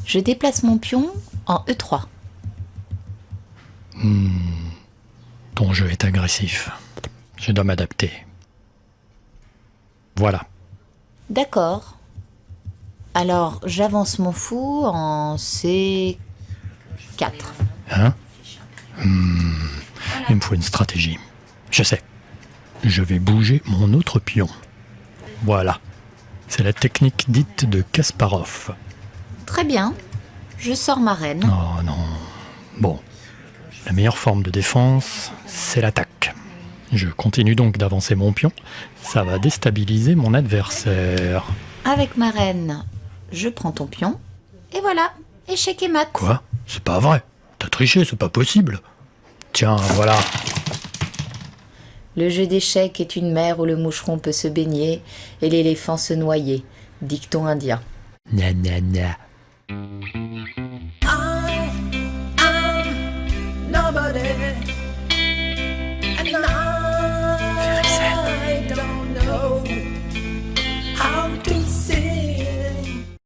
Je déplace mon pion en E3. Ton jeu est agressif. Je dois m'adapter. Voilà. D'accord. Alors, j'avance mon fou en C4. Hein Il me faut une stratégie. Je sais. Je vais bouger mon autre pion. Voilà. C'est la technique dite de Kasparov. Très bien. Je sors ma reine. Oh non. Bon. La meilleure forme de défense, c'est l'attaque. Je continue donc d'avancer mon pion. Ça va déstabiliser mon adversaire. Avec ma reine, je prends ton pion. Et voilà, échec et mat. Quoi? C'est pas vrai. T'as triché, c'est pas possible. Tiens, voilà. Le jeu d'échecs est une mer où le moucheron peut se baigner et l'éléphant se noyer. Dicton indien. Gna gna gna.